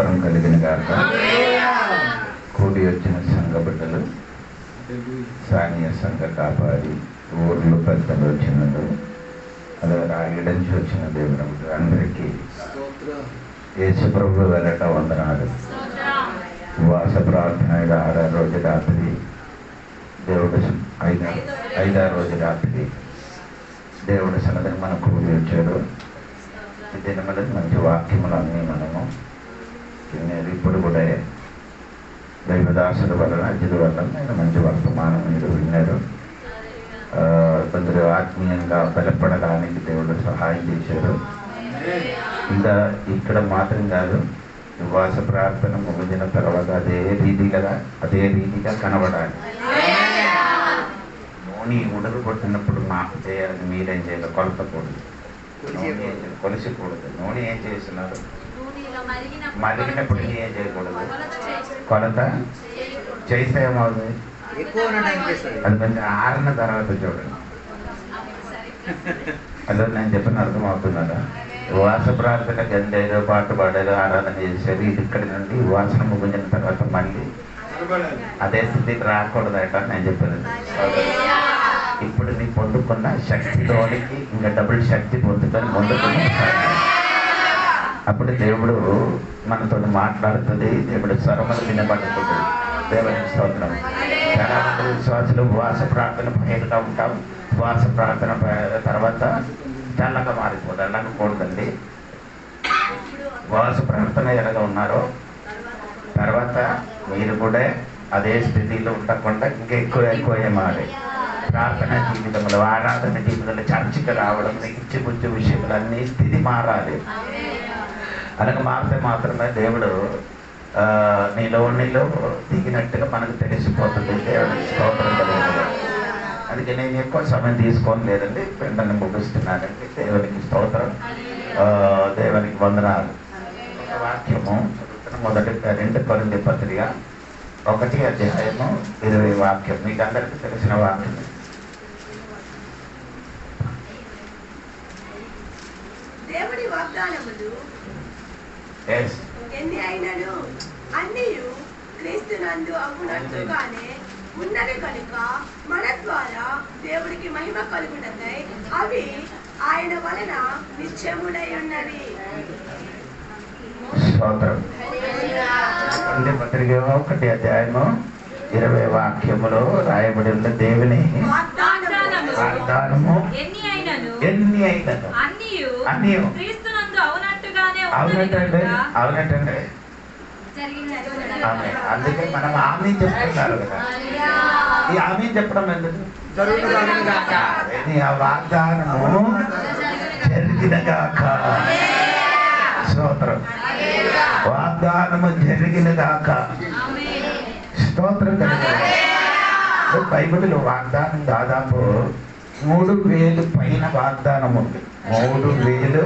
స్తోత్రం కలిగిన గాక. కూడి వచ్చిన సంఘ బిడ్డలు, స్థానియ సంఘ కాపాడి, ఊర్లో పెద్దలు వచ్చినప్పుడు, అలాగే రాయగడ నుంచి వచ్చిన దేవుడు అందరికీ యేసుప్రభు వెళ్ళట వందనాలు. ఉపవాస ప్రార్థన 6వ రోజు రాత్రి, దేవుడు 5వ రోజు రాత్రి దేవుడి సన్నిధిని మనం కూడి వచ్చాడు. ఈ దినములు మంచి వాక్యములు అన్నీ మనము వినేది. ఇప్పుడు కూడా దైవదాసుల వలన అజిత వలన నేను మంచి వర్తమానం మీరు విన్నారు. కొందరు ఆత్మీయంగా బలపడడానికి దేవుడు సహాయం చేశారు. ఇంకా ఇక్కడ మాత్రం కాదు, ఉపవాస ప్రార్థన ముగిసిన తర్వాత అదే రీతిగా కనబడాలి. నూనె ఉడలు కొట్టినప్పుడు మాకు చేయాలని మీరేం చేయాలి? కొలతకూడదు, కొలిసకూడదు. నూనె ఏం చేస్తున్నారు? మరిగినప్పుడు ఏం చేయకూడదు? కొలత చేస్తే ఏమవుతుంది? అది కొంచెం ఆరిన తర్వాత చూడండి. అదే నేను చెప్పిన అర్థం అవుతున్నారా? ఉపవాస ప్రార్థన గందేదో పాటు పాడేదో ఆరాధన చేసేది. ఇది ఇక్కడి నుండి వాసన ముగించిన తర్వాత మళ్ళీ అదే స్థితికి రాకూడదట నేను చెప్పినది. ఇప్పుడు నీ పొందుకున్న శక్తిలోనికి ఇంకా డబుల్ శక్తి పొందుకొని ముందుకున్న అప్పుడు దేవుడు మనతో మాట్లాడుతుంది. దేవుడు స్వరములు వినబడుతుంది. దేవుని స్తోత్రం. చాలా మంది విశ్వాసులు ఉపవాస ప్రార్థన భయంగా ఉంటాం. ఉపవాస ప్రార్థన తర్వాత చల్లగా మారిపోతుంది. వెళ్ళకూడదండి. ఉపవాస ప్రార్థన ఎలాగ ఉన్నారో తర్వాత మీరు కూడా అదే స్థితిలో ఉండకుండా ఇంకా ఎక్కువ మారి ప్రార్థన జీవితంలో, ఆరాధన జీవితంలో, చర్చికి రావడం, ఇచ్చిపుచ్చి విషయంలో స్థితి మారాలి. అలాగే మారితే మాత్రమే దేవుడు నీలో దిగినట్టుగా మనకు తెలిసిపోతుంది. దేవుడికి స్తోత్రం కలిగింది. అందుకే నేను ఎక్కువ సమయం తీసుకోని లేదండి, వెంటనే ముగిస్తున్నానండి. దేవునికి స్తోత్రం, దేవునికి వందనాలు. వాక్యము మొదటి 2 కొరింథీ పత్రిక 1వ అధ్యాయము 20వ వాక్యం. మీకు అందరికీ తెలిసిన వాక్యం. దేవుడి వాగ్దానములు ఎన్ని అయినను అన్నియు క్రీస్తునందు అగునట్టుగానే ఉన్నవి కనుక మన ద్వారా దేవుడికి మహిమ కలుగునకై అవి ఆయన వలన నిత్యములై ఉన్నవి. పత్రిక 1వ అధ్యాయము 20వ వాక్యములో రాయబడి ఉన్న దేవుని వాగ్దానము ఎన్ని అయినను అన్నియు అవునట్టండి. అందుకే మనం ఆమె చెప్తున్నారు కదా. ఈ ఆమె చెప్పడం ఎందుకు? ఆ వాగ్దానము జరిగిన గాక. స్తోత్రం. వాగ్దానము జరిగిన గాక. స్తోత్రం కలిగింది. బైబిల్లో వాగ్దానం దాదాపు 3000 పైన వాగ్దానం ఉంది. 3000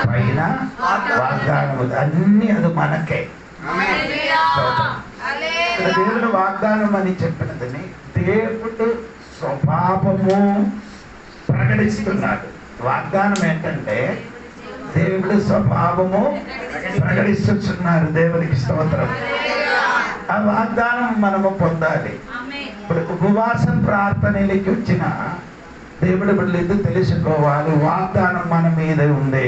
పైన వాగ్దానం ఉంది. అన్ని అది మనకే. దేవుడు వాగ్దానం అని చెప్పినదని దేవుడు స్వభావము ప్రకటిస్తున్నాడు. వాగ్దానం ఏంటంటే దేవుడు స్వభావము ప్రకటిస్తున్నారు. దేవునికి స్తోత్రం. ఆ వాగ్దానం మనము పొందాలి. ఇప్పుడు ఉపవాసం ప్రార్థనలకి వచ్చిన దేవుడు బిడ్డలు తెలుసుకోవాలి, వాగ్దానం మన మీద ఉంది.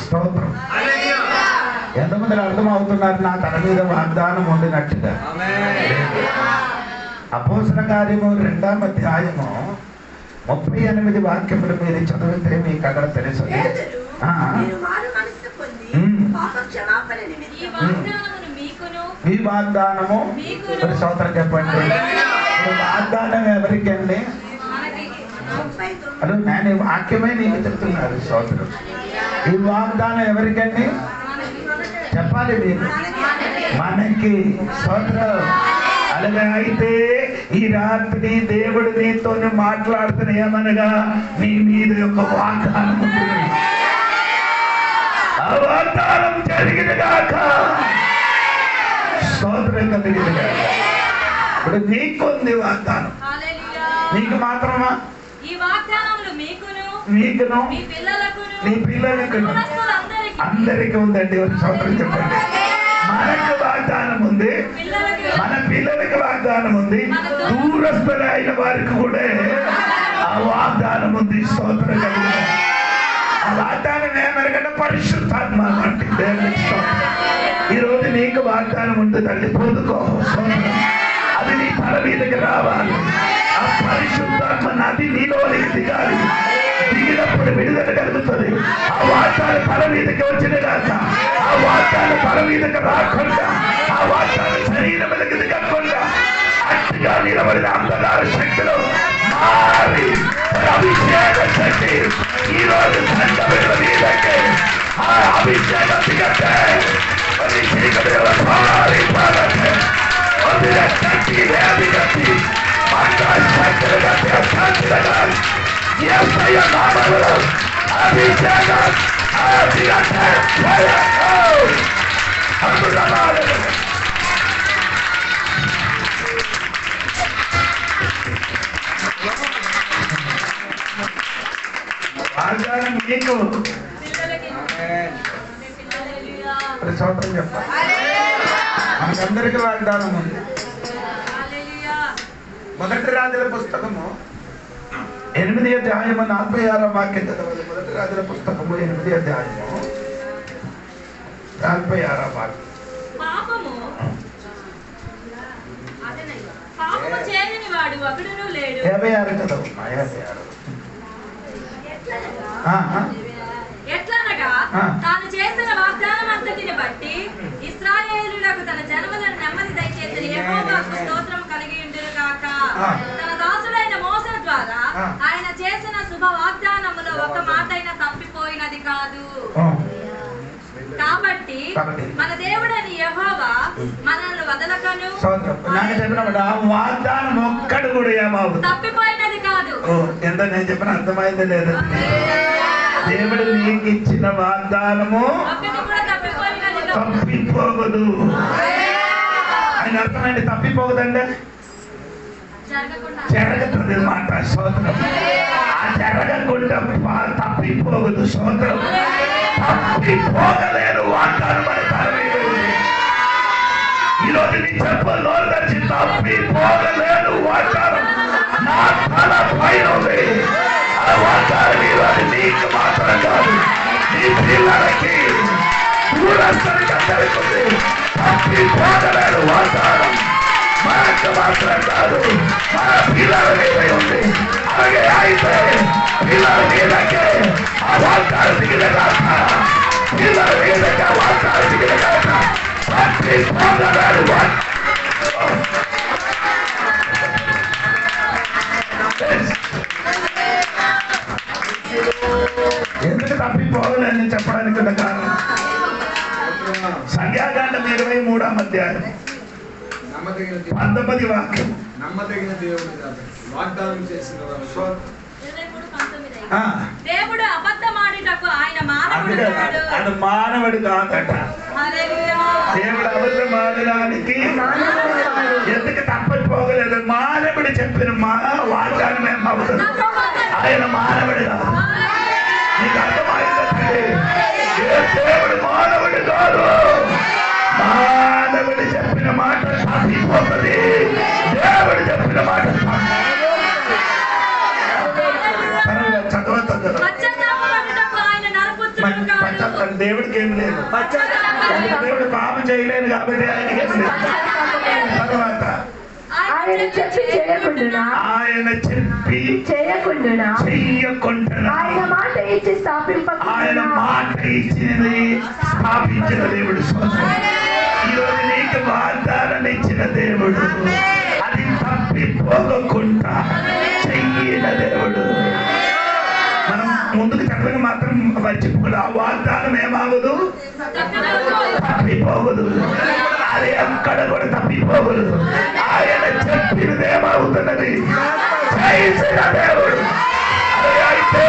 స్తోత్రం. ఎంతమంది అర్థమవుతున్నారు? నా తన మీద వాగ్దానం ఉండినట్టుగా. అపోస్తల కార్యము 2వ అధ్యాయము 38 వాక్యములు మీరు చదివితే మీకు అక్కడ తెలుసు. ఈ వాగ్దానము స్తోత్రం చెప్పండి. వాగ్దానం ఎవరికండి? అదే నేను వాక్యమే నీకు చెప్తున్నారు. స్తోత్రం. ఈ వాగ్దానం ఎవరికండి చెప్పాలి మీరు? మనకి. స్తోత్రం. అలాగే అయితే ఈ రాత్రి దేవుడు నీతో మాట్లాడుతున్న ఏమనగా నీ మీద యొక్క వాగ్దానం ఉంటుంది. ఆ వాగ్దానం జరిగిన గాక. స్తోత్రం కలిగిన గాక. ఇప్పుడు నీకుంది వాగ్దానం. నీకు మాత్రమా? ఈ వాగ్దానములు మీకును నీ పిల్లలకు అందరికీ ఉందండి. ఒక సంవత్సరం చెప్పండి. మనకు వాగ్దానం ఉంది, మన పిల్లలకి వాగ్దానం ఉంది, దూరస్తులైన వారికి కూడా ఆ వాగ్దానం ఉంది. స్తోత్రం కలిగిన ఆ వాగ్దానం ఏమనకంటే పరిశుద్ధాత్మ అంటే దేవునికి స్తోత్రం. ఈరోజు నీకు వాగ్దానం ఉంది తల్లి, పొందుకో. అది నీ తల మీదకి రావాలి. ఆ పరిశుద్ధాత్మ నది నీలోనికి దిగాలి. దిగినప్పుడు విడుదల కలుగుతుంది. ఆ వాగ్దానం తల మీదకి వచ్చిన కాక, ఆ వాగ్దానం తల మీదకి రాకుండా, ఆ వాగ్దానం శరీరం మీదకి దిగకుండా అట్టుగా నిలబడిన అంధకార శక్తులు మారి అభిషేక శక్తి ఈరోజు సంఘముల మీదకి ఆ అభిషేకం దిగట్టే. అది చీకటిలో భారీ పడతే అందులో శక్తి వ్యాధి కట్టి మంత్ర శక్తులు కట్టి అశాంతిగా యేసయ్య నామములో అభిషేకం దిగట్టే. అద్భుతమైన వాగ్దానం మీకు సంవత్సరం చెప్పాలి. మనకందరికీ వాగ్దానం ఉంది. మొదటి రాజుల పుస్తకము 8వ అధ్యాయము 46వ వాక్యం చదవాలి. మొదటి రాజుల పుస్తకము 8వ అధ్యాయము 46వ వాక్యం. పాపము చేయని వాడు ఒకడును లేడు. 56 చదవు. 56. ఎట్లనగా తాను చేసిన వాగ్దానం అంతటిని బట్టి ఇశ్రాయేలులకు తన జనములను నెమ్మది దయచేసిన యెహోవాకు స్తోత్రం కలిగి ఉండును గాక. తన దాసుడైన మోసే ద్వారా ఆయన చేసిన శుభ వాగ్దానములో ఒక మాటైనా తప్పిపోయినది కాదు. కాబట్టి మన దేవుడని యెహోవా మనల్ని వదలకను వాగ్దానం ఒక్కడు కూడా తప్పిపోయినది కాదు. ఎంత నేను చెప్పిన అర్థమైంది లేదు. దేవుడు నీకు ఇచ్చిన వాగ్దానము తప్పిపోదు. ఆయన అర్థమైంది. తప్పిపోదండి, జరగతుంది మాట. స్తోత్రం. ఆ జరగకుండా తప్పిపోదు. స్తోత్రం. తప్పిపోగలేరు వాగ్దానం అని తరలేదు. ఈరోజు నీ చెప్పలో తప్పిపోగలేరు వాగ్దానం నా తల పైన ఉంది. ఆ వాగ్దానం ఈరోజు నీకు మాత్రం కాదు, నీ పిల్లలకి దూరస్తులకి అందరికీ ఉంది. తప్పిపోగలేరు వాగ్దానం మనకు మాత్రం కాదు, మన పిల్లల మీద ఉంది. అలాగే అయితే పిల్లల మీదకే ఆ వాగ్దానం దిగిన కాక, పిల్లల మీదకి ఆ వాగ్దానం దిగిన కాక తప్పిపోగలేరు. ఎందుకు తప్పిపోవాలని చెప్పడానికి ఉన్న కారణం సంఖ్యాకాండం 23వ అధ్యాయం 19వ వాక్యం. నమ్మదగిన దేవుడు వాగ్దానం చేసిన దేవుడు అబద్ధమాడుటకు ఆయన మానవుడు కాడు. ఆయన మానవుడు కాదట. దేవుడు అబద్ధమాడడానికి ఎందుకు తప్పిపోగలేదు? మానవుడు చెప్పిన వాగ్దానమే అవుతుంది. ఆయన మానవుడు కాదు. నీకు అర్థమైందంటే దేవుడు మానవుడు కాదు. మానవుడు చెప్పిన మాట తప్పిపోతుంది. దేవుడు చెప్పిన మాట దేవుడికి ఏమి లేదు. దేవుడు పాపం చేయలేదు కాబట్టి ఆయనకి ఏమి లేదు. తర్వాత ఆయన చెప్పి చేయకుండా ఆయన చెప్పి చేయకుండా ఆయన మాట ఇచ్చి ఆయన మాట ఇచ్చినది స్థాపించిన దేవుడు. ఈరోజు నీకు వాగ్దానం ఇచ్చిన దేవుడు, అది తప్పిపోకుండా చెయ్యిన దేవుడు. మనం ముందుకు చెప్పని మాత్రం మర్చిపోదు. ఆ వాగ్దానం ఏమావదు, తప్పిపోవదు. అది ఎక్కడ కూడా తప్పిపోవదు. ఆయన చెప్పినది ఏమవుతున్నది, చేసిన దేవుడు. అయితే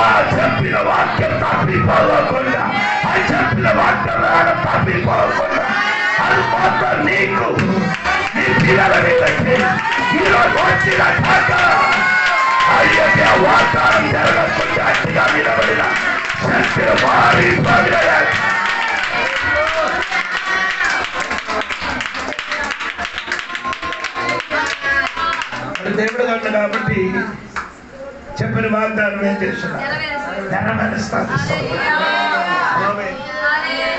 ఆ చెప్పిన వాక్యం తప్పిపోకుండా, ఆ చెప్పిన వాక్యం తప్పిపోకుండా అది మాత్రం నీకు నీ పిల్లల మీదకి ఈరోజు వచ్చిన కాక అయ్యే వాగ్దానం జరగకుండా అట్టిగా నిలబడిన దేవుడు కాదు కాబట్టి చెప్పిన వాగ్దానం ఏం చేస్తున్నా నెరవేరుస్తాను.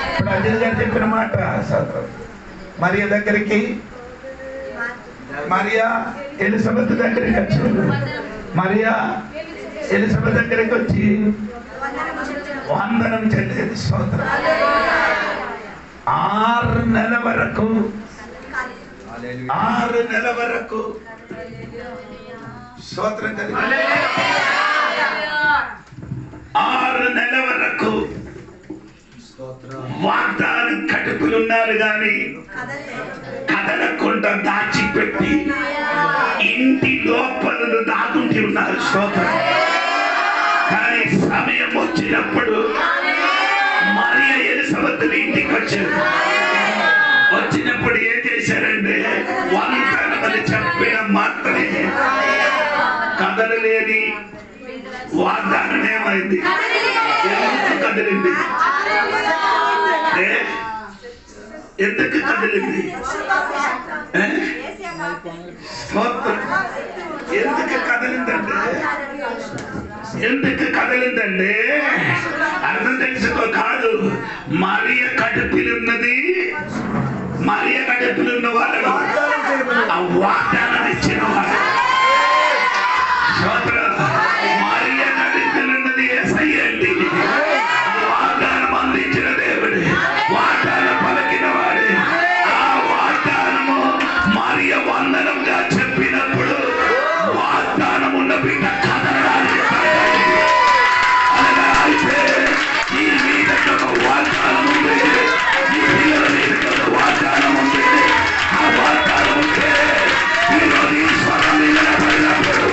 ఇప్పుడు అంజలి గారు చెప్పిన మాట మరియ దగ్గరికి, మరియా ఎలిజబెత్ దగ్గరికి వచ్చారు. మరియా ఎలిజబెత్ దగ్గరికి వచ్చి వందనం చెల్లేది. స్తోత్రం. 6 నెలల వరకు 6 నెలల వరకు స్తోత్రం కలిగి 6 నెలల వరకు వాగ్దానం కడుపులున్నారు గాని కదలకుండా దాచిపెట్టి ఇంటి లోపలను దాగుంటి ఉన్నారు. స్తోత్రం. కానీ సమయం వచ్చినప్పుడు మరియ ఎలిజబెత్ ఇంటికి వచ్చారు. వచ్చినప్పుడు ఏం చేశారంటే వాగ్దానమని చెప్పిన మాత్రమే కదలలేని వాగ్దానం ఏమైంది? ఎందుకు కదిలింది? ఎందుకు కదిలింది? ఎందుకు కదిలిందంటే అర్థం తెలుసుకో. కాదు, మరియ కడుపులున్నది, మరియ కడుపులున్న వాళ్ళు ఆ వాగ్దానం ఇచ్చిన వాళ్ళు. మరియ కడుపులున్నది యేసయ్యండి. వాగ్దానం అందించిన దేవుడు, వాగ్దానం పలికిన వాడు. ఆ వాగ్దానము మరియ వందనంగా చెప్పినప్పుడు వాగ్దానం ఉన్న బిడ్డ కదలడానికి అయితే ఈ మీద ఒక వాగ్దానం ఉంది, ఈ పిల్లల మీద ఒక వాగ్దానం ఉంది. ఆ వాగ్దానం ఉంటే ఈరోజు ఈ స్వరం నిలబడినప్పుడు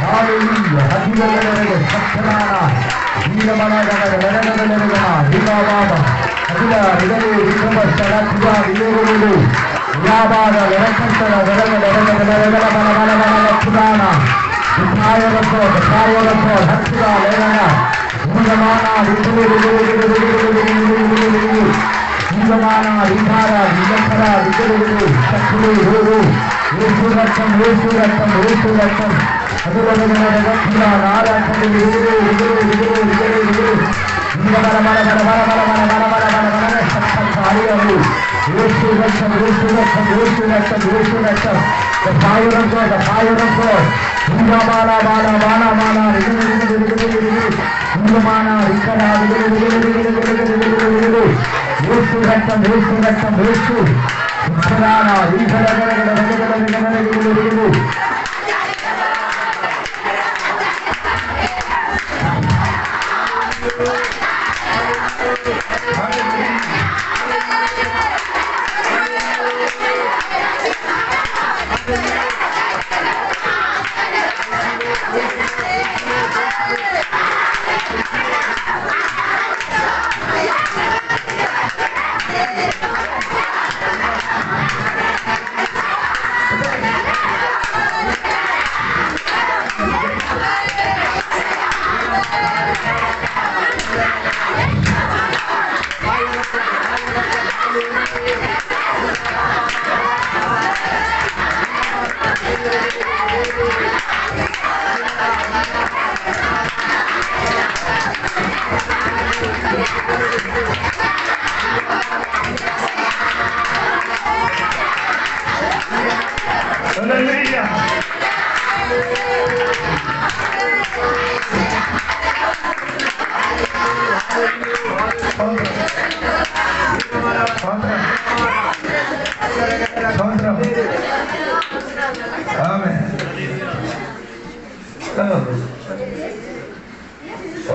Hallelujah.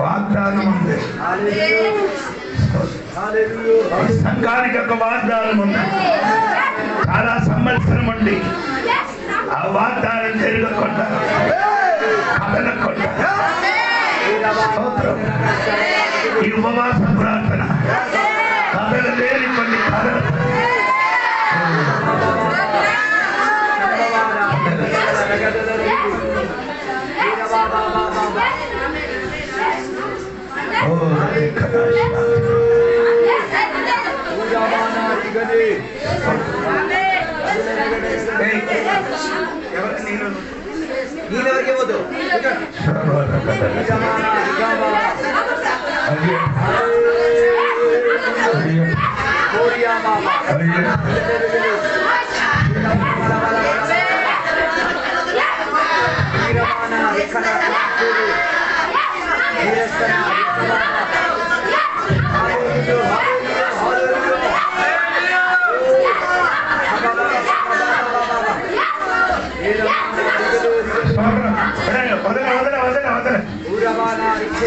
వాగ్దానం ఉంది. సంఘానికి ఒక వాగ్దానం ఉంది. చాలా సంవత్సరం ఉండి ఆ వాగ్దానం జరగకుండా కదలకుండా ఈ ఉపవాస ప్రార్థన కదలలేని కొన్ని కదల ನೀನವರಿಗೆ ಓದು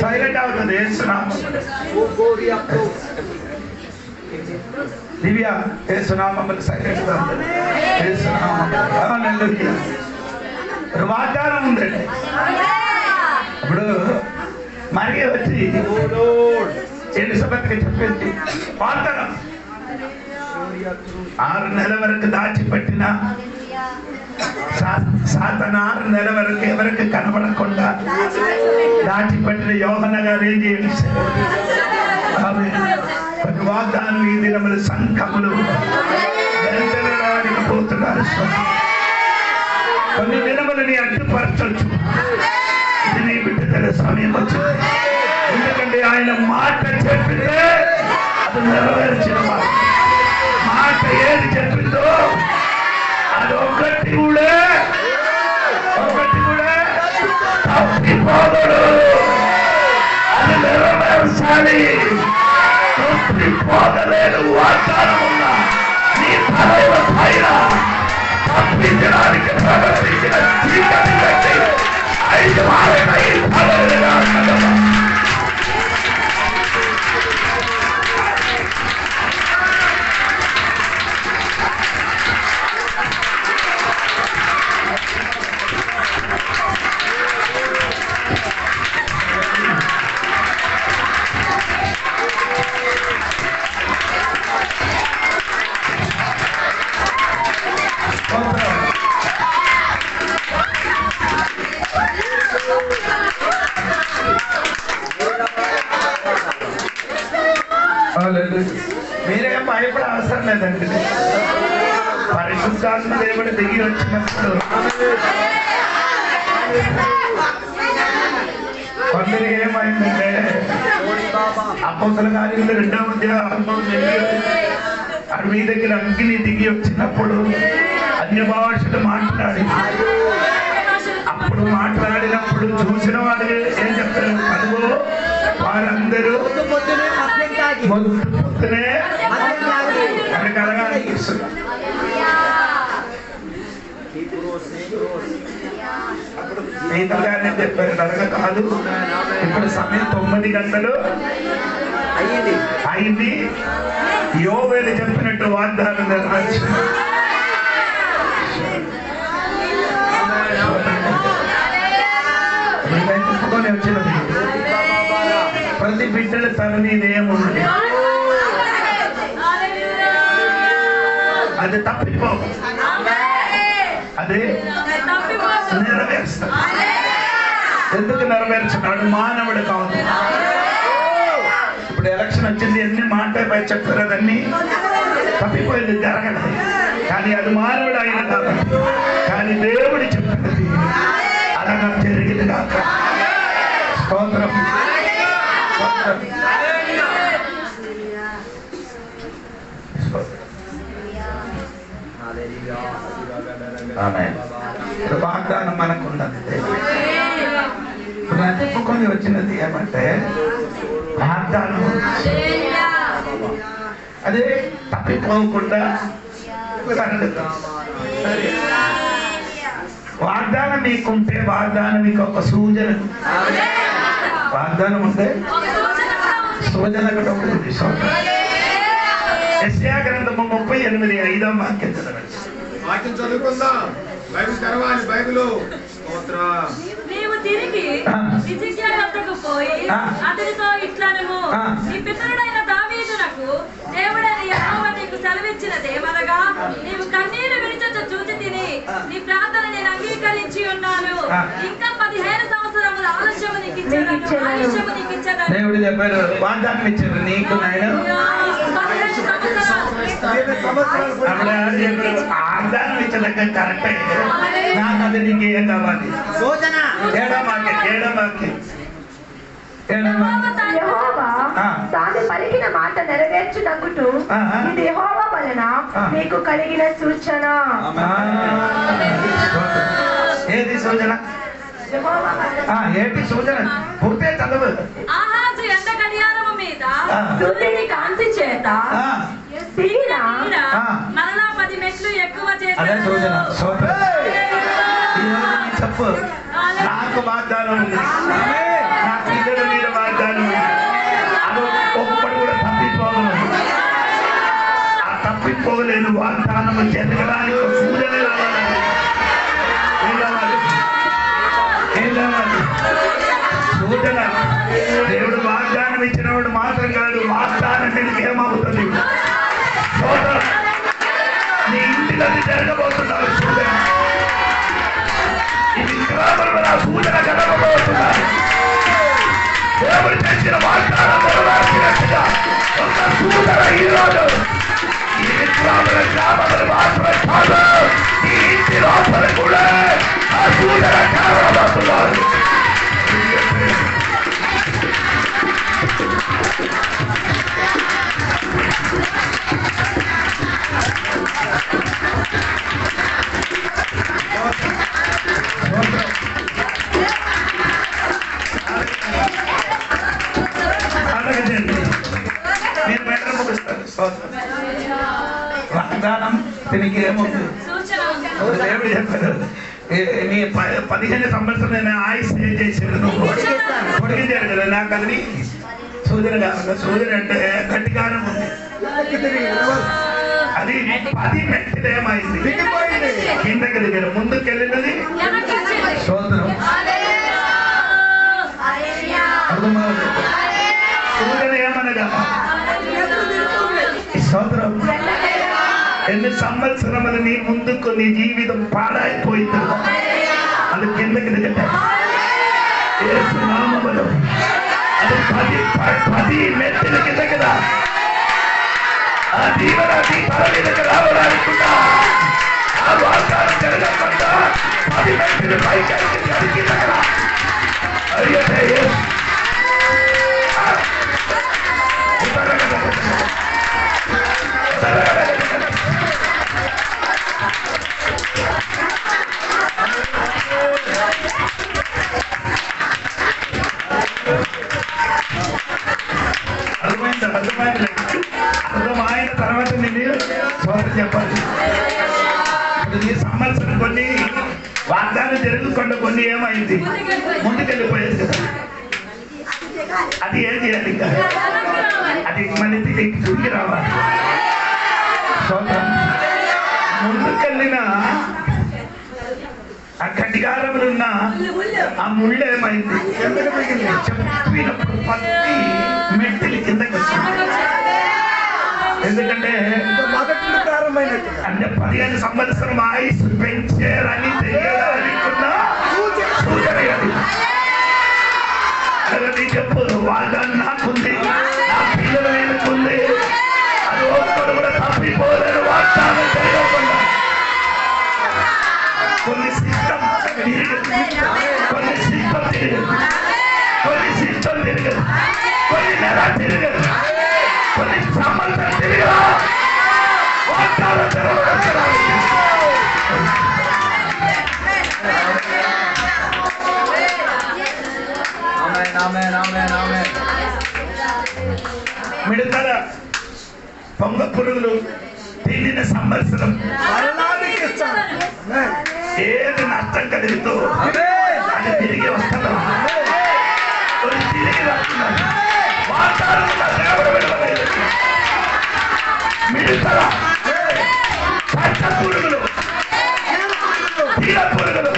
సైలెంట్ అవుతుంది. దివ్య ఏసునామములు సైలెంట్ అవుతుంది. వాగ్దానం ఉందండి. ఇప్పుడు మరి వచ్చి ఎలిజబెత్కి చెప్పింది వాగ్దానం 6 నెలల వరకు దాచిపెట్టిన సాతాను 6 నెలల వరకు ఎవరికి కనబడకుండా దాచిపెట్టిన యోహన్న గారు ఏం చేశారు? కొన్ని వాగ్దానం ఈ దినములు సంఘములు నెరవేరడానికి పోతున్నారు. కొన్ని దినములని అడ్డుపరచవచ్చు. ఇది నీ బిడ్డల సమయం వచ్చింది. ఎందుకంటే ఆయన మాట చెప్పితే అది నెరవేర్చిన మాట ఏది చెప్పిందో అది ఒకటి కూడా తప్పిపోదడు. అది నెరవేర్చాలి. తప్పిపోదలేడు. వాగ్దానం ఉన్న నీ తలైన పైన తప్పించడానికి ప్రవర్తించిన చీకటి కట్టి 5 వారైన ఈ తలలుగా మీరేం భయపడే అవసరం లేదండి. పరిశుద్ధాత్మ దేవుడు దిగి వచ్చినప్పుడు కొందరు ఏమైందంటే అపోస్తల కార్యాలు 2వ అధ్యాయంలో అడవి దగ్గర అగ్ని దిగి వచ్చినప్పుడు అన్య భాషలు మాట్లాడి అప్పుడు మాట్లాడినప్పుడు చూసిన వాడు ఏం చెప్తారు? అదిగో వారందరూ పొద్దునే అది కలగాలి. స్నేహితులు గారిని చెప్పారు కలగ కాదు, ఇప్పుడు సమయం 9 గంటలు అయింది. యోవేలు చెప్పినట్టు వాగ్దానం నెరవేర్చింది. చెప్పుకొని వచ్చినది ప్రతి బిడ్డల తన మీద ఏముంది అది తప్పిపో, అది నెరవేరుస్తాడు. ఎందుకు నెరవేర్చున్నాడు? మానవుడు కాదు. ఇప్పుడు ఎలక్షన్ వచ్చింది, ఎన్ని మాటపై చెప్తారు, అదన్నీ తప్పిపోయింది, జరగదు. కానీ అది మానవుడు అయిన కాబట్టి, కానీ దేవుడు చెప్పినది అలాగా జరిగింది కాక. స్తోత్రం. వాగ్దానం మనకున్నది. ఇప్పుడు చెప్పుకొని వచ్చినది ఏమంటే వాగ్దానం అదే తప్పిపోకుండా వాగ్దానం మీకుంటే వాగ్దానం మీకు ఒక సూచన, వాగ్దానం ఉంటే సూచన కూడా ఉంటుంది. యెషయా గ్రంథము 38:5 వాక్యం చదవండి. వాక్యం చదువుకుందాం. బైబిల్ తెరవాలి. బైబిల్ నీవు తిరిగి హిజ్కియా యొద్దకు పోయి అతనితో ఇట్లనుము, నీ పితరుడైన దావీదునకు దేవుడైన యెహోవా నీకు సెలవిచ్చినదేమనగా, నీవు కన్నీరు విడిచొచ్చు చూచి తిని నీ ప్రార్థన నేను అంగీకరించి ఉన్నాను. ఇంకా 15 సంవత్సరముల ఆలస్యము నీకు ఇచ్చేదను. దేవుడు చెప్పారు, వాగ్దానం ఇచ్చారు నీకు నాయన. వాగ్దానం ఇచ్చలేక కరెక్టే, నాకు అది నీకు ఏం కావాలి? యెహోవా తాను పలికిన మాట నెరవేర్చుటకుటు ఇది యెహోవా వలన నీకు కలిగిన సూచన. ఏది సూచన? ఏంటి సూచన? పూర్తే చదవు. ఆహాజు ఎండ గడియారము మీద సూర్యుని కాంతి చేత మరలా 10 మెట్లు ఎక్కువ అదే చేశాడు. సూచన. చెప్పు, నాకు వాగ్దానం ఉంది, నా పిల్లల మీద వాగ్దానం ఉంది. అది ఒక్కటి కూడా తప్పిపోగలను. ఆ తప్పిపోగలేని వాగ్దానం జరగడానికి సూచన కావాలి. ఏం కావాలి? ఏం కావాలి? సూచన. దేవుడు వాగ్దానం ఇచ్చినవాడు మాత్రం కాదు, వాగ్దానం నీకు ఏమవుతుంది? నీ ఇంటిలో జరగబోతున్నారు సూచన. ఇది గ్రామంలో సూచన జరగబోతున్నారు. దేవుడు చేసిన వాగ్దానం నెరవేర్చినట్టుగా ఒక సూచన ఈరోజు ఈ గ్రామంలో మాత్రమే కాదు, ఈ ఇంటి లోపల కూడా ఆ సూచన జరగబోతున్నారు. నేను వెంటనే ముగిస్తాను. వాగ్దానం దీనికి ఏముంది? దేవుడు చెప్పారు, నీ 15 సంవత్సరం నేను ఆయుష్ చేసాను, నువ్వు పొడిగించాడు కదా, నాకు అది సూచన కాదు. సూచన అంటే గట్టిగానం ఉంది. అది 10 మెట్లు ఏమైంది? కిందకి దిగారు, ముందుకు వెళ్ళినది సోదరం. సూచన ఏమనగా సోదరం, ఎన్ని సంవత్సరములు నీ ముందుకు నీ జీవితం పాడైపోయింది, అది కిందకి దిగట్టారు. అది 10 మెట్ల కింద కదా అర్థమైన తర్వాత నేను చెప్పాలి. ఈ సంవత్సరం కొన్ని వాగ్దానం జరుగుకుండా కొన్ని ఏమైంది ముందుకెళ్ళిపోయేది కదా. అది ఏం చేయాలి? ఇంకా అది మళ్ళీ తిరిగి రావాలి. ముందుకెళ్ళిన ఆ కటికారములున్న ఆ ముళ్ళు ఏమైంది? చెప్పినప్పుడు పత్తి మెట్టిలి కిందకి వచ్చింది. ఎందుకంటే అంటే 15 సంవత్సరం ఆయుష్ పెంచారని తెలియడానికున్న సూచన అది. చెప్పు వాగ్దానం నాకుంది, నా పిల్లల మీదకుంది, అది ఒక్కడు కూడా తప్పిపోలేరు. వాగ్దానం తెలియకుండా కొన్ని సిస్టమ్ తిరిగదు, కొన్ని సిస్టమ్ తిరగదు, కొన్ని సిస్టమ్ తిరగదు, కొన్ని నెల తిరగదు, కొన్ని సంవత్సరం తిరగదు. వాగ్దానం తెరవడానికి మిడతల పొంగ పురుగులు తిండిన సంవత్సరం ఏది నష్టం కలిగితో అది తిరిగి వస్తున్నారు, తిరిగి వస్తున్నారు. మిడతల పచ్చ పురుగులు, తీర పురుగులు,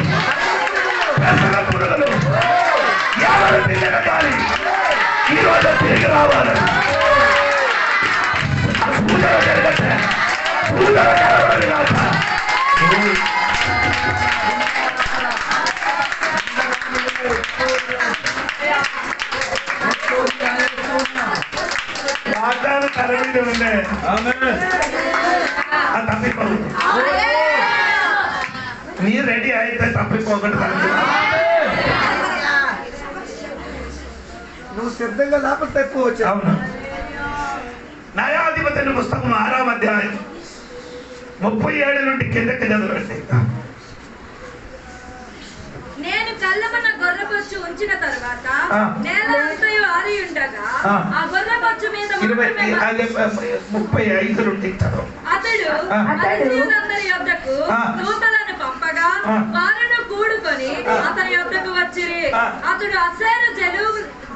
పెసర పురుగులు ఎవరు తిరిగి కానీ ఈ రోజు తిరిగి రావాలి. సూచన జరగట్టే, సూచన జరగదు కాక వాగ్దానం తల మీద ఉండే తప్పిపోదు. మీరు రెడీ అయితే తప్పిపోకుండా నువ్వు సిద్ధంగా లేకపోతే తప్పిపోవచ్చు. అవును. న్యాయాధిపతుల పుస్తకం 6వ అధ్యాయం 37 నుండి కిందకి చదవండి. నేను కళ్ళమన్న గొర్రెబొచ్చు ఉంచిన తరువాత నేల అంతయు ఆరి ఉండగా ఆ గొర్రెబొచ్చు మీద 35 నుండి అతడు అతని యొద్దకు దూతలను పంపగా వారును కూడుకొని అతని యొద్దకు వచ్చిరి. అతడు అసేరు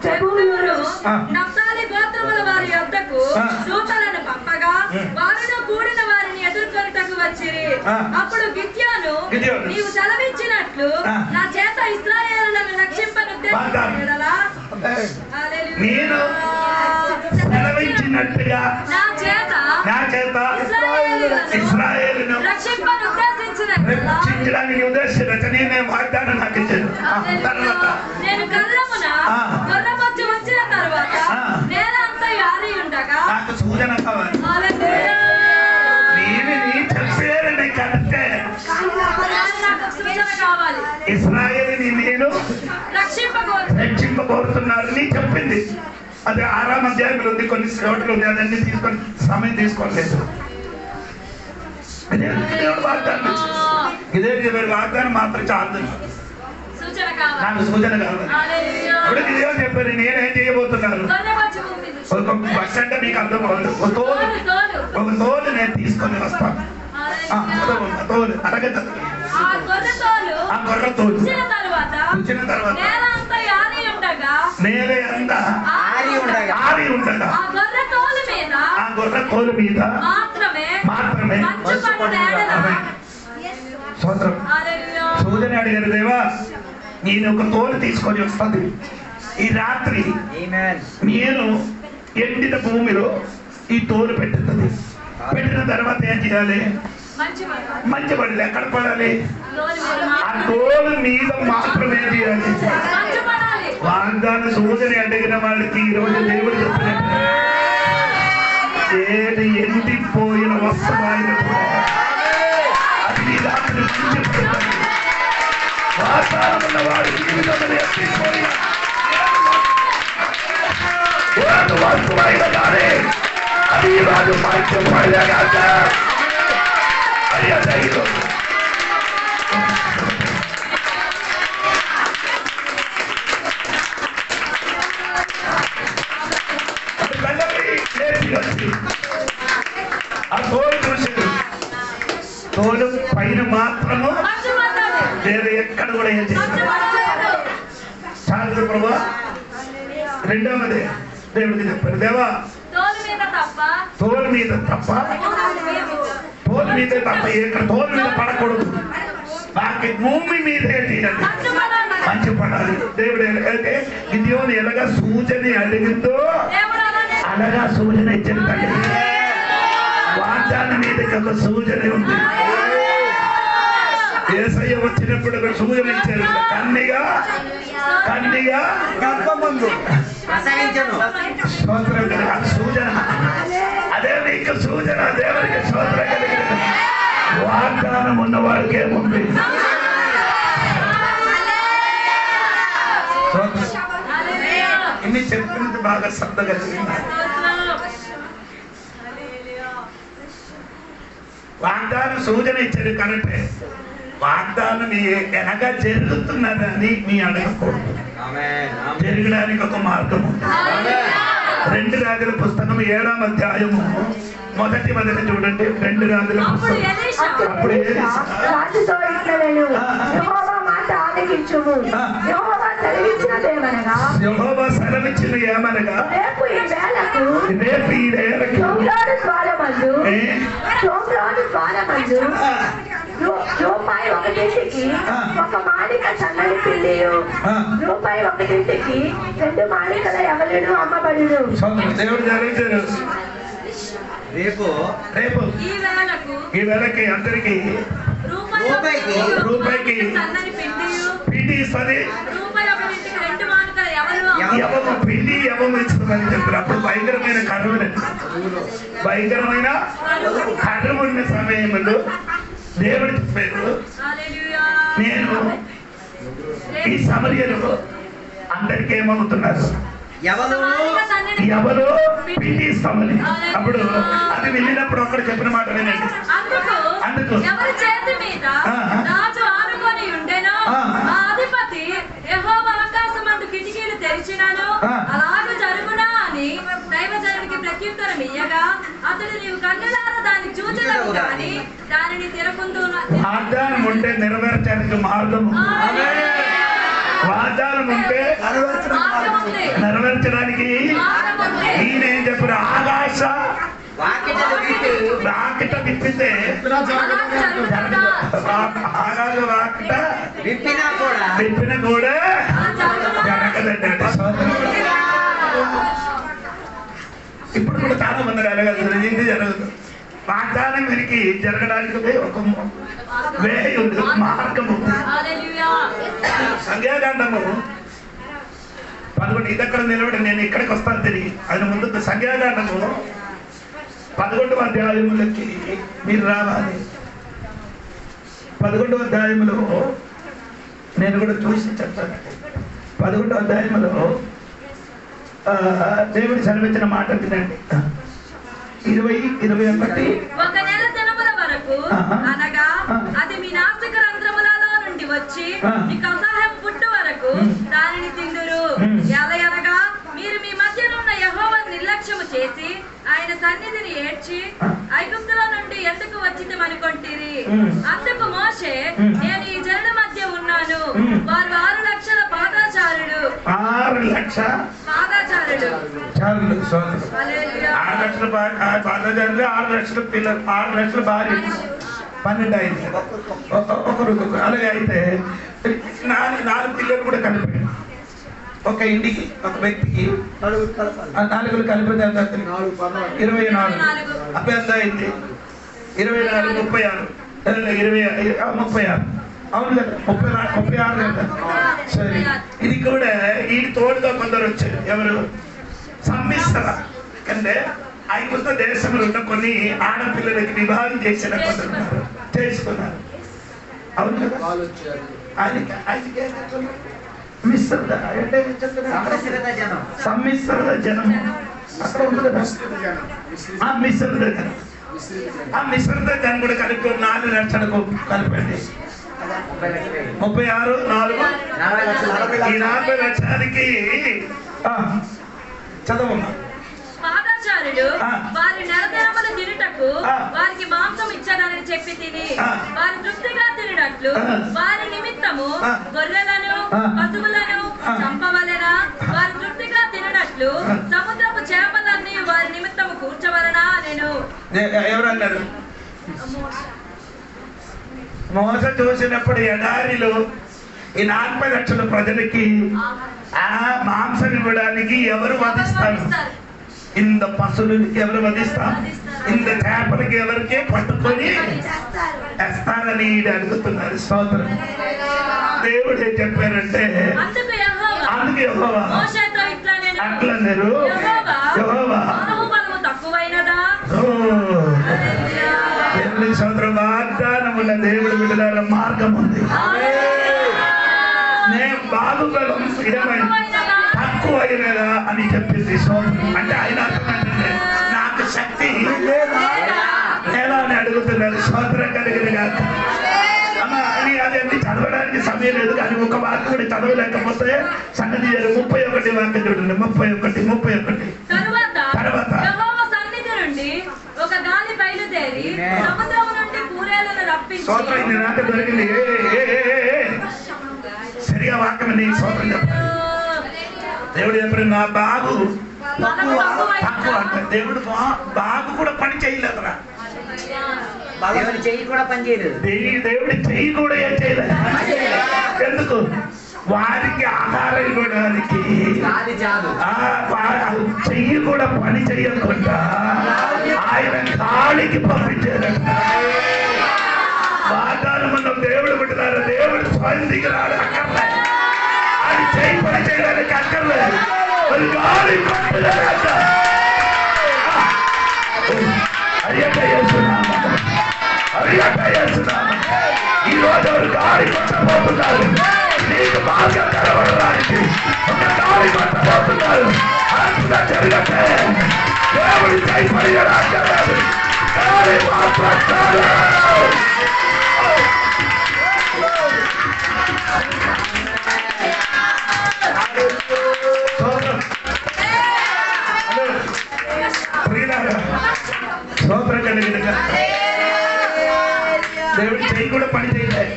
జెబూలూను నఫ్తాలి గోత్రముల వారి యొద్దకు దూతలను పంపగా వారును కూడిన వారిని ఎదుర్కొనుటకు వచ్చిరి. అప్పుడు గిద్యోను నీవు సెలవిచ్చినట్లు నా చేత ఇశ్రాయేలులను రక్షింపనుద్దేశించినలా నేను సెలవిచ్చినట్టుగా నా చేత ఇశ్రాయేలును రక్షించడానికి ఉద్దేశించిన నేనే వాగ్దానం నాకు ఇచ్చాను. తర్వాత నేను కళ్ళమున గొర్రెబొచ్చు వచ్చిన తర్వాత నేల అంతా ఆరి ఉండగా నాకు సూచన కావాలి. నేను చెప్పేది కరెక్టే. ఇశ్రాయేలుని నేను రక్షింపబోతున్నారు నీ చెప్పింది. అది 6వ అధ్యాయంలో ఉంది, కొన్ని చోట్ల ఉంది. అదన్నీ తీసుకొని సమయం తీసుకోలేదు. ఇదే వాగ్దానం మాత్రం చాలు, నాకు సూచన కావాలి. ఇప్పుడు ఇదే చెప్పారు నేనేం చేయబోతున్నాను. ఒక బస్ అంటే మీకు అర్థం కావాలి. ఒక తోలు నేను తీసుకొని వస్తాను. తోలు అరగదు. ఆ గొర్రె తోలు వచ్చిన తర్వాత నేల అంతా ఆరి ఉండగా ఆ గొర్రె తోలు మీద మాత్రమే సూచన అడిగారు. దేవా నేను ఒక తోలు తీసుకొని వస్తాను. ఈ రాత్రి నేను ఎండిన భూమిలో ఈ తోలు పెట్టుతుంది. పెట్టిన తర్వాత ఏం చేయాలి? మంచి పడాలి. ఎక్కడ పడాలి? ఆ తోలు మీద మాత్రమే చేయాలి. వాగ్దాన సూచన అడిగిన వాళ్ళకి ఈ రోజు దేవుడు చెప్పినట్టు ఏది ఎండిపోయిన వస్తువు అది రాత్రి మంచి పడాలి. ఉన్నవాడు జీవితంలో ఎత్తిపోయి వాస్తవమైనగానే అది రాజు వాక్యం పడగాక అయ్యా ఈరోజు ఆ తోలు చూసాడు తోలు పైన మాత్రము వేరే ఎక్కడ కూడా ఏం చేశారు చాలు ప్రభా రెండవది దేవుడికి చెప్పారు దేవా తోలు మీద తప్ప తోలు మీద తప్ప ఎక్కడ తోలు మీద పడకూడదు నాకు భూమి మీద మంచి పడాలి దేవుడు ఎలాగైతే గిద్యోను ఎలాగా సూచన అడిగిందో అలాగా సూచన ఇచ్చిన తండ్రి వాగ్దానం మీద ఒక సూచన ఉంది యేసయ్య వచ్చినప్పుడు ఒక సూచన ఇచ్చారు కన్నిగా గర్భమందు స్తోత్రం కలిగిన సూచన అదే మీకు సూచన దేవునికి స్తోత్రం కలిగిన వాగ్దానం ఉన్న వారికి ఏముంది ఇన్ని చెప్పినది బాగా శ్రద్ధ కలిగింది వాగ్దానం సూచన ఇచ్చాడు కరెక్టే వాగ్దానం ఎనగా జరుగుతున్నదని మీ అడగకూడదు జరగడానికి ఒక మార్గం ఉంది 2 రాజుల పుస్తకం 7వ అధ్యాయము మొదటి చూడండి 2 రాజుల పుస్తకం అప్పుడు రాజుతో ఇట్లనెను యెహోవా మాట ఆలకించుము యెహోవా సెలవిచ్చిన ఏమనగా రేపు ఈ వేళకు సోమ్రోను ద్వారమందు రూపాయి 1కి ఒక మాలిక సన్నని పిల్లియు రూపాయి 1కి 2 మాలికల ఎవరును అమ్మబడును. దేవుడు జరిగించారు రేపు ఈ వేళకి అందరికి రూపాయికి పిండి ఇస్తుంది ఎవరు పిండి ఎవరు ఇస్తుందని చెప్తారు. అప్పుడు భయంకరమైన కరువు ఉన్న సమయంలో దేవుడు చెప్పారు నేను ఈ సమర్యలో అందరికీ ఏమవుతున్నారు ఎవరు పిండి ఇస్తామని. అప్పుడు అది వెళ్ళినప్పుడు ఒక్కడు చెప్పిన మాట వినండి. అందుకు కిటికీలు తెరిచినాను అలాగే జరుగునా అని దైవజనుడికి ప్రత్యుత్తరం ఇయ్యగా అతడు నీవు కన్నులారా దాన్ని చూచలేవు కానీ దానిని తిరకుందు. వాగ్దానం ఉంటే నెరవేర్చడానికి మార్గము, వాగ్దానం ఉంటే నెరవేర్చడానికి ఈయన ఏం చెప్పారు? ఆకాశ వాకిట విప్పితే ఆకాశ వాకిట విప్పిన కూడా జరగదండి. ఇప్పుడు కూడా చాలా మంది అడగదు ఏంటి జరగదు. వాగ్దానం వీరికి జరగడానికి ఒక వే ఉంది, మార్గం ఉంది. సంఖ్యాకాండము 11 ఇదక్కడ నిలబడి నేను ఇక్కడికి వస్తాను తిరిగి అది ముందు. సంఖ్యాకాండము 11వ అధ్యాయములకి మీరు రావాలి. 11వ అధ్యాయములో నేను కూడా చూసి చెప్తాను. 11వ అధ్యాయములో దేవుడు సెలవిచ్చిన మాట వినండి. 20-21 ఒక నెల దినముల వరకు అనగా అది మీ నాసిక రంధ్రములలో నుండి వచ్చి మీకు అసహ్యం పుట్టు వరకు దానిని తిందురు. ఎలయనగా మీరు మీ మధ్యనున్న యెహోవాను నిర్లక్ష్యము చేసి ఆయన సన్నిధిని ఏడ్చి ఐగుప్తులో నుండి ఎందుకు వచ్చిందనుకొంటిరి. అందుకు మోషే నేను ఈ జనుల మధ్య ఉన్నాను, వారు 6 లక్షల పాదాచారులు. 6 లక్షల పాదాచారులు 6 లక్షల పిల్లలు, 6 లక్షల భార్య, 12 అయింది ఒకరు. అలాగే అయితే 4 పిల్లలు కూడా కలిపి ఒక ఇంటికి ఒక వ్యక్తికి 4 కలిపితే 24 అభ్యంత అయింది. 24 36 అవును కదా, 36 కదా. సరే, ఇది కూడా ఈ తోడుగా కొందరు వచ్చారు. ఎవరు? సంమిశ్ర అంటే ఐగుప్తు దేశంలో ఉన్న కొన్ని ఆడపిల్లలకి వివాహం చేసిన కొందరు చేసుకున్నారు. అవును కదా. ఆయనకి మిశ్రద అంటే సమ్మిశ్రద జనం అక్కడ ఉంటుంది కదా ఆ మిశ్రద జనం. ఆ మిశ్రద జనం కూడా కలిపి 4 లక్షలకు కలిపండి. 36 4 ఈ 40 లక్షలకి చదవమ్మా. పాదాచారుడు వారి నెలదినములు తినుటకు వారికి మాంసం ఇచ్చానని చెప్పి తిని వారి తృప్తిగా తినట్లు వారి నిమిత్తము గొర్రెలను పశువులను చంపవలెనా? వారి తృప్తిగా తినట్లు సముద్రపు చేపలన్నీ వారి నిమిత్తము కూర్చవలనా? నేను ఎవరన్నారు? మోస చూసినప్పుడు ఎడారిలో ఈ 40 లక్షల ప్రజలకి ఆ మాంసం ఇవ్వడానికి ఎవరు వధిస్తారు? ఇంత పశువులకి ఎవరు వధిస్తారు? ఇంత చేపలకి ఎవరికి పట్టుకొని వేస్తారని అడుగుతున్నారు. స్తోత్రం. దేవుడు ఏం చెప్పారంటే అందుకు యెహోవా అట్లా అన్నారు. యెహోవా సోదరం వాగ్దానమున్న దేవుడు విడుదల మార్గం ఉంది. నేను బాగుబలం తక్కువైనదా అని చెప్పింది. అంటే ఆయన అర్థమంటే నాకు శక్తి ఎలా అని అడుగుతున్నారు. సోదరం కలిగిన కాదు అమ్మా. అని అదేంటి చదవడానికి సమయం లేదు కానీ ఒక వాక్యం కూడా చదవలేకపోతే సంగతి 31 వాక్యం చూడండి. 31 తర్వాత ఒక గాలి బయలుదేరి సముద్రం నుండి పూరేలను రప్పించి సోదరం నాకు దొరికింది. సరిగా వాక్యం నీ సోదరం చెప్పాలి. దేవుడు చెప్పారు నా బాగు తక్కువ అంటే దేవుడు బాగు కూడా పని చేయలేదురా. దేవుడి చెయ్యి కూడా పని చేయలేదు. దేవుడి చెయ్యి కూడా ఏం చేయలేదు. ఎందుకు? వారికి ఆహారం ఇవ్వడానికి చెయ్యి కూడా పని చేయకుండా ఆయన గాలికి పంపించారంట. వాతావరణం దేవుడు పుట్టినారు. దేవుడు స్వయం దిగినాడు. అక్కర్లేదు ఆయన చెయ్యి పని చేయడానికి అక్కర్లేదు. మరి గాలి పంపించారంట. ఈ రోజు ఎవరు గాలి పట్టబోతున్నారు. నీకు మార్గం కనబడడానికి ఒక గాలి పట్టబోతున్నారు. అద్భుతం జరగటే దేవుడి చేయి పడియడానికి గాలి మాట్లాడతారు. సోదరం కలిగిన దేవుడి చెయ్యి కూడా పని చేయలేదు.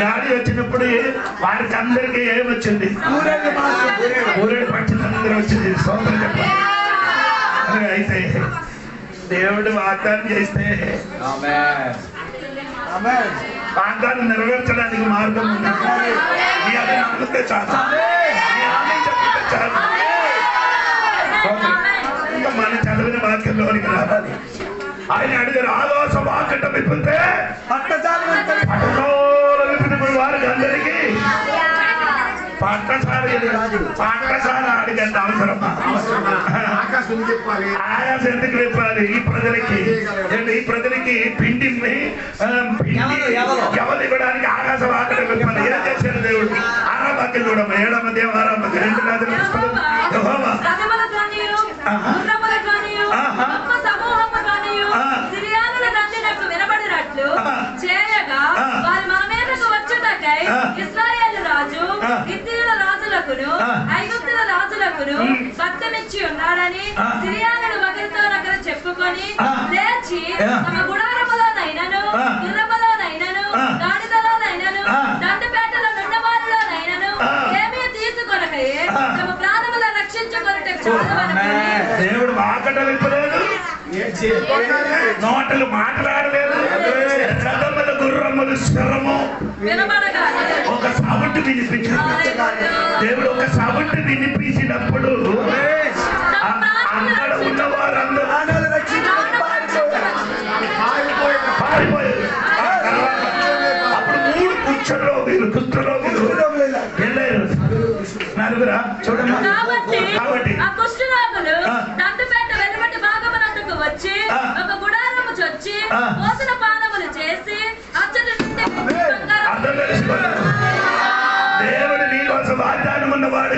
గాలి వచ్చినప్పుడు వారికి అందరికీ ఏమొచ్చింది? ఊరేడు పక్షులు అందరూ వచ్చింది. సోదరం చెప్పాలి. అయితే దేవుడు వాగ్దానం చేస్తే వాగ్దానం నెరవేర్చడానికి మార్గం ఉంది. నీ అది నమ్మితే చాలు. నీ ఆమె చెప్తే చాలు. ఇంకా మన చదివిన వాక్యంలోనికి రావాలి. ఆయన అడిగారు ఆలోచ వాకట విప్పితే వారికి అందరికీ పాఠశాల అడిగంటే అవసరమా? ఆయాస ఎందుకు విప్పాలి? ఈ ప్రజలకి పిండిని ఎవరు ఇవ్వడానికి ఆకాశ వాకట విప్పాలి. ఏం చేశారు దేవుడు? 6వ వాక్యం చూడమ్మా. 7వ అధ్యాయం 6వ వాక్యం 2 రాజుల పుస్తకం. యెహోవా చేయగా వారి మన మీదకు వచ్చుటకై ఇశ్రాయేలు రాజు గిత్తీయుల రాజులకును ఐగుప్తుల రాజులకును భక్తమిచ్చి ఉన్నాడని సిరియానులు ఒకరితో ఒకరు చెప్పుకొని లేచి తమ గుడారములోనైనను గుర్రములోనైనను గాడిదలోనైనను దండపేటలో నుండవారిలోనైనను ఏమీ తీసుకొనకయే తమ ప్రాణముల రక్షించుకొనుటకు చాలవనుకొని దేవుడు వాకట విప్పలేదు. నోటలు మాట్లాడలేదు. రథములు గుర్రములు స్వరము ఒక సౌండ్ వినిపించాడు. దేవుడు ఒక సౌండ్ వినిపించినప్పుడు అక్కడ ఉన్న వారందరూ పారిపోయారు. అప్పుడు 3 కుష్ఠరోగులు వెళ్ళారు. నలుగురా చూడండి. కాబట్టి వచ్చి ఒక గుడారము చొచ్చి భోజన పానములు చేసి అచ్చటి నుండి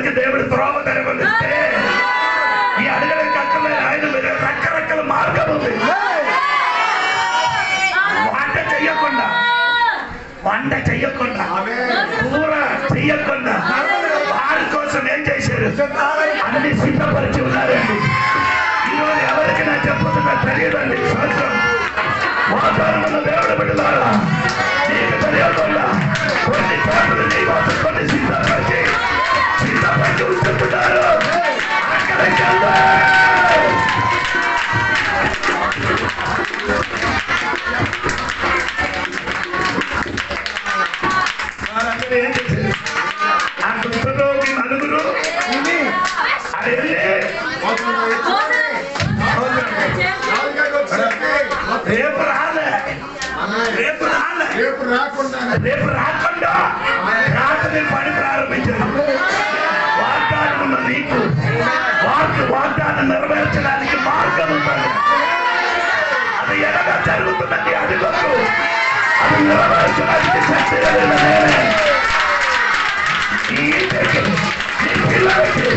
అందరికి దేవుడు త్రోవ తెరవలిస్తే ఈ అడగడానికి అక్కర్లేదు. ఆయన మీద రకరకాల మార్గం ఉంది. వంట చెయ్యకుండా కూర చెయ్యకుండా వారి కోసం ఏం చేశారు? అన్ని సిద్ధపరిచి ఉన్నారండి. ఈరోజు ఎవరికి నా చెప్పుతున్నా తెలియదండి. వాతావరణంలో దేవుడు బిడ్డలారా నీకు తెలియకుండా కొన్ని చోట్ల నీ కోసం కొన్ని సిద్ధపరిచి ఉంచుతున్నారు. అక్కడికి రేపు రాకుండా రాత్రి పని ప్రారంభించారు. వాగ్దానం నీకు వాగ్దానం నెరవేర్చడానికి మార్గం ఉంటుంది. అది ఎలాగా జరుగుతుందండి? అది గొప్ప అది నెరవేర్చడానికి శక్తి కలిగిన ఈ పిల్లలకి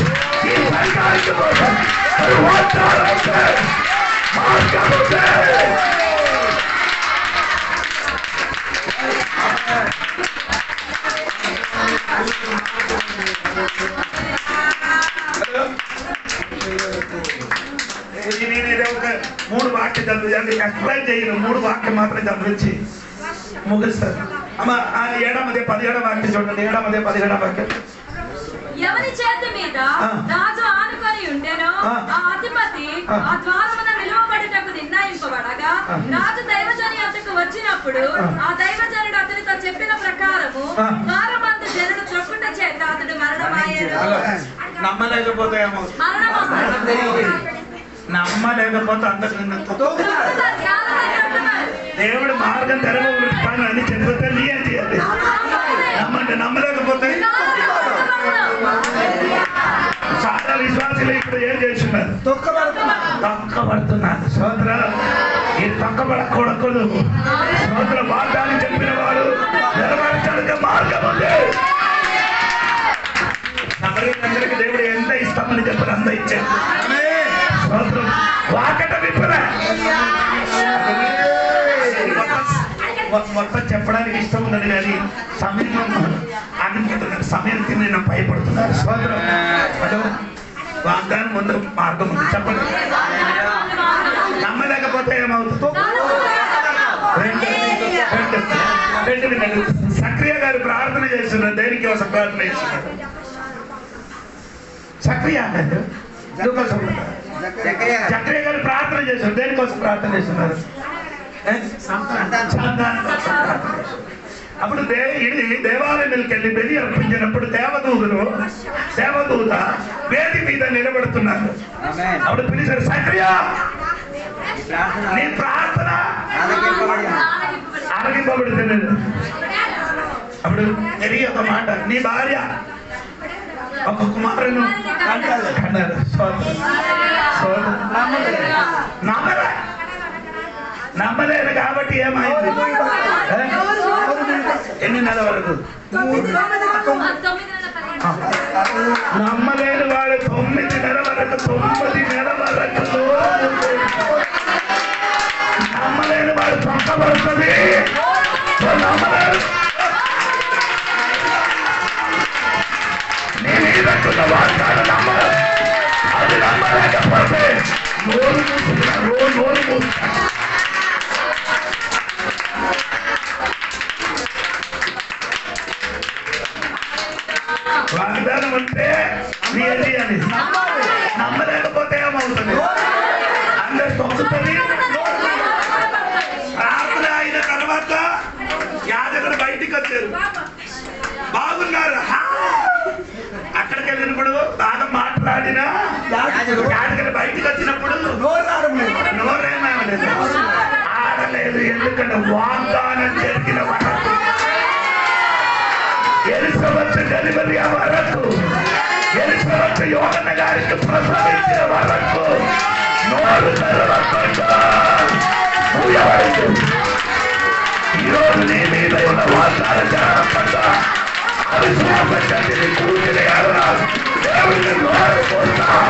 ఈ సంఘానికి కోసం అది వాగ్దానం ఉంటాయి, మార్గం ఉంటాయి. మూడు వాక్యం చదివి ఎక్స్ప్లెయిన్ చేయను. మూడు వాక్యం మాత్రం చదివించి ముగిస్తారు. అమ్మ 7వ వాక్యం చూడండి. 7వ 17వ వాక్యం. ఎవరి చేతి మీద రాజు ఆనుకొని ఉండెనో ఆ అధిపతి ఆ ద్వారమున నిలువబడుటకు నిర్ణయింపబడగా రాజు దైవజని అతనికి వచ్చినప్పుడు ఆ దైవజనుడు అతనితో చెప్పిన ప్రకారము ద్వారమందు జనుడు చొప్పుట చేత అతడు మరణమాయెను. నమ్మలేకపోతే అందరికీ దేవుడు మార్గం తెరవని అని చెప్తే నీ ఏం చేయాలి? నమ్మలేకపోతే చాలా విశ్వాసులు ఇప్పుడు ఏం చేస్తున్నారు? తొక్కబడుతున్నారు. సోదర ఇది తొక్కబడకూడదు. సోదర వాగ్దానం చెప్పిన వాడు నెరవేర్చడానికి మార్గం ఉంది. సమరీయులందరికీ దేవుడు ఎంత ఇస్తామని చెప్పారు, అంత ఇచ్చారు. సోదరం వాకట విప్పర మొత్తం చెప్పడానికి ఇష్టం ఉన్నది కానీ సమయం అనుకుంటున్నారు. సమయం తిని నేను భయపడుతున్నాను. సోదరం అదో వాగ్దానం ముందు మార్గం ఉంది. చెప్పండి. నమ్మలేకపోతే ఏమవుతుందో సక్రియ గారు ప్రార్థన చేస్తున్నారు. దేనికి కోసం ప్రార్థన చేస్తున్నారు? సక్రియ గారు చక్రియ గారు ప్రార్థన చేస్తున్నారు. దేనికోసం ప్రార్థన చేస్తున్నారు? అప్పుడు దేవాలయానికి వెళ్ళి బలి అర్పించినప్పుడు దేవదూత వేది మీద నిలబడుతున్నారు. అప్పుడు పిలిచారు, సక్రియ నీ ప్రార్థన ఆరగింపబడుతుంది. అప్పుడు తిరిగి ఒక మాట, నీ భార్య ఒక కుమారును కన్నారు. నమ్మలేదు కాబట్టి ఏమైంది? ఎన్ని నెలల వరకు? నమ్మలేని వాడు 9 నెలల వరకు 9 నెలల వరకు నమ్మలేని వాడు పక్కబడుతుంది. నమ్మలేదు నేను ఇదక్కున్న వాగ్దానం నమ్మదు. అది నమ్మలేకపోతే నోరు మూసుకున్నా. వాగ్దానం ఉంటే ఏది అని నమ్మలేకపోతే ఏమవుతుంది? అందరు తొక్కుతుంది. ప్రార్థన అయిన తర్వాత యాజకుడు బయటికి వచ్చారు. బాగున్నారు. అక్కడికి వెళ్ళినప్పుడు బాగా మాట్లాడినా యాజకుడు బయటికి వచ్చినప్పుడు నోరేమేమలేదు, ఆడలేదు. ఎందుకంటే వాగ్దానం జరిగిన వరకు, ఎలిజబెత్ డెలివరీ వరకు, ఎలిజబెత్ యోహన్న గారికి ప్రసవించిన వరకు నోరు తెరవకుండా ఈరోజు నీ మీద ఉన్న వాగ్దానం జరగకుండా అవిశ్వాసం కూర్చుని దేవుడికి glory కొడతాం.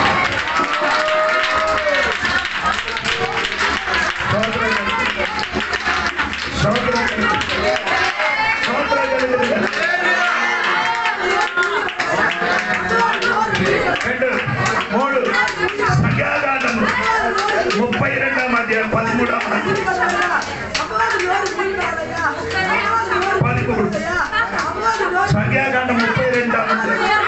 మూడు సంఖ్యాకాండము 32వ అధ్యాయం 13వ 13 సంఖ్యాకాండం 32వ అధ్యాయం.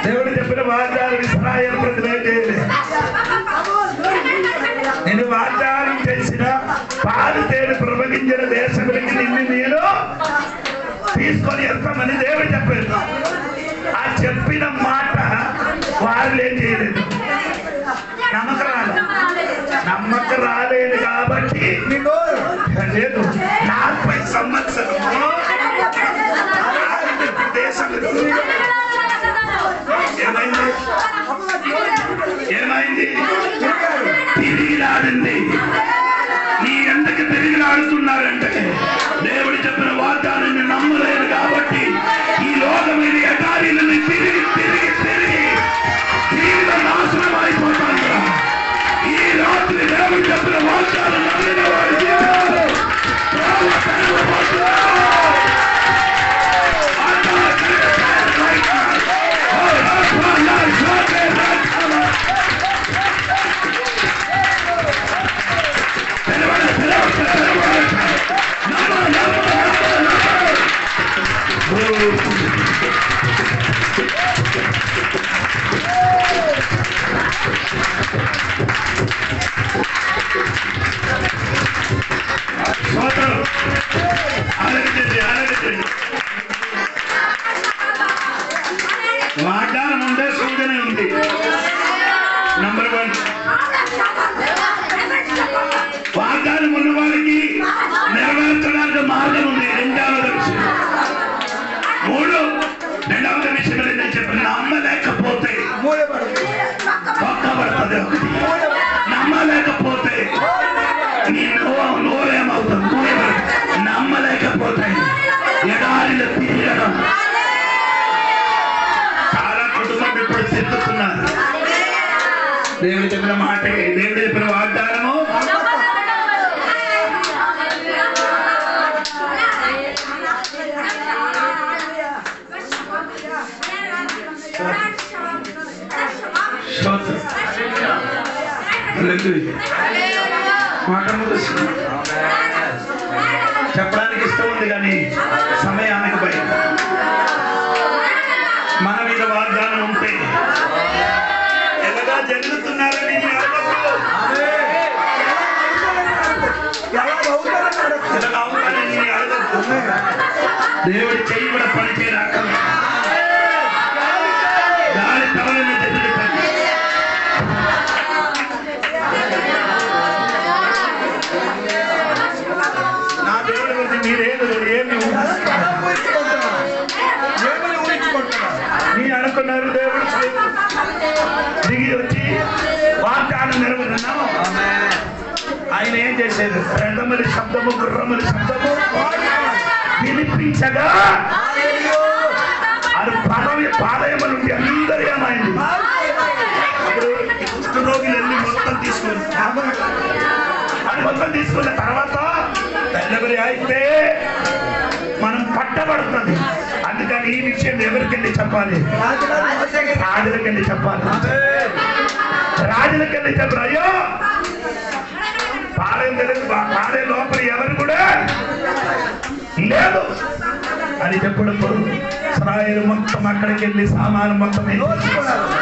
దేవుడు చెప్పిన వాగ్దానం ఇశ్రాయేలు ప్రజలైతే నేను వాగ్దానం చేసిన పాలు తేనె ప్రవహించిన దేశంలోకి నిన్ను నేను తీసుకొని వెళ్తామని దేవుడు చెప్పారు. ఆ చెప్పిన మాట వారు ఏం చేయలేదు, నమ్మకం రాలేదు కాబట్టి లేదు 40 సంవత్సరము దేశంలో ఏమైంది తిరిగిలాడింది. నీ ఎందుకు తిరిగిలాడుతున్నారంటే దేవుడు చెప్పిన వాగ్దానాన్ని నమ్మలేదు కాబట్టి ఈ లోకం ఇది ఎటారీలని తిరిగి తిరిగి తిరిగి జీవితం నాశనం అయిపోతాను. ఈ రాత్రి దేవుడు చెప్పిన వాగ్దానం నమ్మిన వారి జీవితాలు వాగ్దానం ఉండే సూచన ఉంది. నంబర్ 1 వాగ్దానం ఉన్న వారికి నెరవేర్చడానికి మార్గం ఉంది. రెండవది విషయం 3 రెండవది విషయం నేను చెప్పిన నమ్మలేకపోతే పక్కబడుతుంది. ఒకటి నమ్మలేకపోతే నీ నోరేమవుతుంది, నమ్మలేకపోతే ఎడారిలో తీయడం. చాలా కుటుంబం ఇప్పుడు చెందుతున్నారు. దేవుడు చెప్పిన మాట, దేవుడు చెప్పిన వాగ్దానము మాట చెప్పడానికి ఇష్టం ఉంది కానీ సమయానికి భయం. మన మీద వాగ్దానం ఉంటే ఎలాగా జరుగుతున్నారని ఎలాగా అవుతానని అడగద్దు. దేవుడి చెయ్యి కూడా పనిచేయరాక గాలి తవలని జరుగుతుంది. నా దేవుడి గురించి మీరేదో ఏమి నీ అనుకున్నారు. దేవుడు దిగి వచ్చి వాగ్దానం నెరవేరున్నాం. ఆయన ఏం చేశారు? రెండమలి శబ్దము, గుర్రమలి శబ్దము వినిపించగా అది పాదయమ నుండి అందరూ ఏమైంది? అప్పుడు కుష్ఠరోగులు వెళ్ళి మొత్తం తీసుకుని అది మొత్తం తీసుకున్న తర్వాత డెలివరీ అయితే మనం పట్టబడుతుంది. అందుకని ఈ విషయం ఎవరికెళ్ళి చెప్పాలి? రాజులకెళ్ళి చెప్పాలి. రాజులకెళ్ళి చెప్పరు. అయ్యో పాడే లోపల ఎవరు కూడా లేదు అని చెప్పినప్పుడు ఇశ్రాయేలు మొత్తం అక్కడికి వెళ్ళి సామాను మొత్తం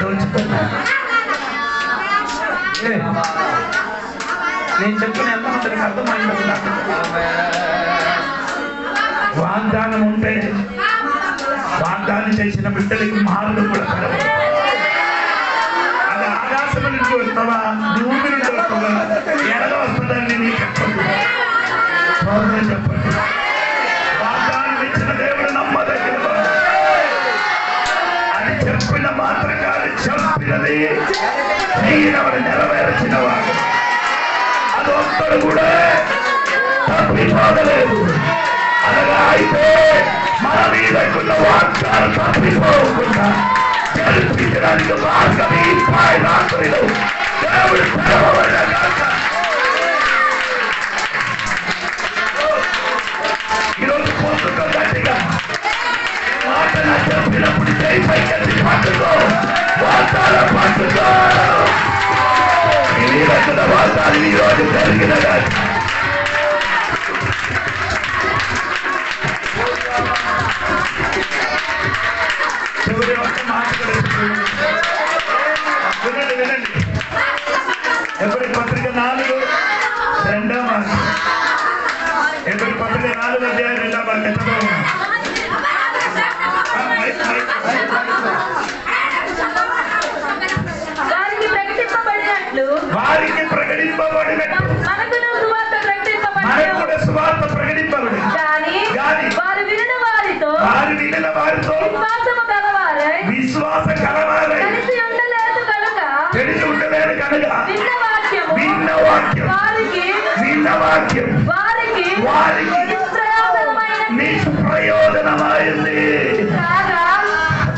దోచుకున్నారు. నేను చెప్పిన ఎంతమందికి అర్థమైంది? వాగ్దానం ఉంటే వాగ్దానం చేసిన బిడ్డలకి మార్గం కూడా కలవదు. అది ఆకాశం నుంచి వస్తావా, భూమి నుంచి వస్తావా, ఎలాగ వస్తుందండి నీకు చెప్పండి. వాగ్దానం ఇచ్చిన దేవుడు నమ్మదగిన అని చెప్పిన మాత్రం కాదు, చెప్పినది ఈయనవరు నెరవేర్చిన వాడు. అది ఒక్కడు కూడా తప్పిపోగలేదు. అనగా అయితే మన మీదకున్న వాగ్దానం తప్పిపోకుండా జరిపించడానికి మార్గం ఈ రాత్రిలో దేవుడు తెరవబడగాక. ఈరోజు పొద్దుతో గట్టిగా మాట నా చెప్పినప్పుడు చేయి పైకి పట్టుకో, వాగ్దానం పట్టుకో. ఈ రకమైన వాగ్దానం ఈ రోజు జరిగిన చివరి ఒక్క మాట వినండి వినండి. ఎప్పటి పత్రిక 4 2వ మాట, ఎప్పటి పత్రిక 4 అధ్యాయం 2వ మాట వారికి ప్రకటింపబడినట్టు మనకు కూడా సువార్త ప్రకటింపబడి వారు వినిన వారితో విశ్వాస కలవారై తెలిసి ఉండలేదు కనుక విన్న వాక్యం వారికి నిష్ప్రయోజనమైంది.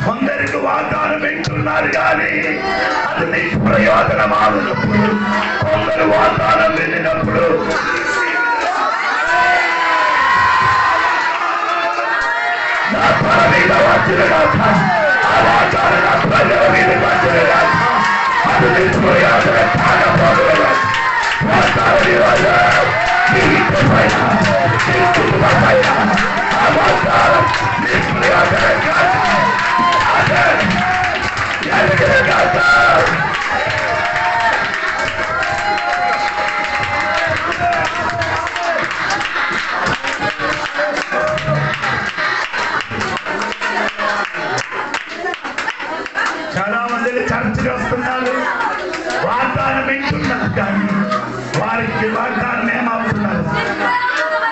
కొందరికి వాగ్దానం పెంచున్నారు కానీ అది నిష్ప్రయోజనమాగినప్పుడు, కొందరు వాగ్దానం వెళ్ళినప్పుడు నా తల మీద వచ్చిన ఆ వాగ్దానం నా ప్రజల మీద వచ్చిన అది నిష్ప్రయోజన కాకపోలేదు. ఆ వాగ్దానం నిష్ప్రయోజన కాదు. చాలా మంది చర్చకి వస్తున్నారు, వాగ్దానం వింటున్నారు కానీ వారికి వాగ్దానం ఏమవుతున్నారు,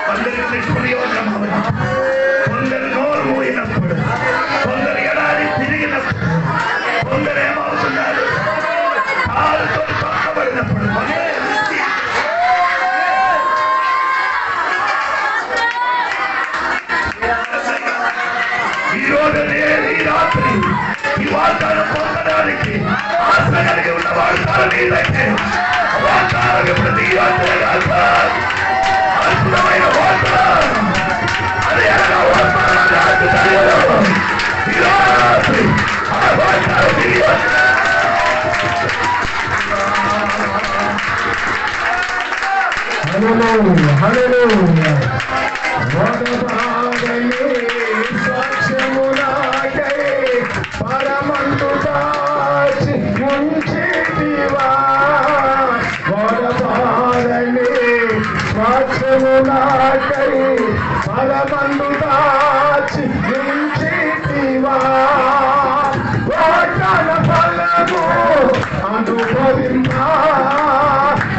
కొందరికి నిష్ప్రయోజనం అవుతుంది. కొందరు నోరు మూయినప్పుడు, కొందరు ఎడారి తిరిగినప్పుడు, కొందరు ఏమవుతున్నారు కాలుతో పక్కబడినప్పుడు. ఈరోజు ఈ రాత్రి ఈ వాగ్దానం పొందడానికి ఆశ కలిగి ఉన్న వాగ్దానం ఏదైతే వాగ్దానం ప్రతి అద్భుతమైన వాగ్దానం అది ఎలా వాగ్దానం ఈ రాత్రి ఆ వాగ్దానం పరమందు దాచి ఉంచేటివా వడబారని స్వాక్షము నాకై పరమందు దాచి ఉంచేటివా వాగ్దాన ఫలము అనుభవింపా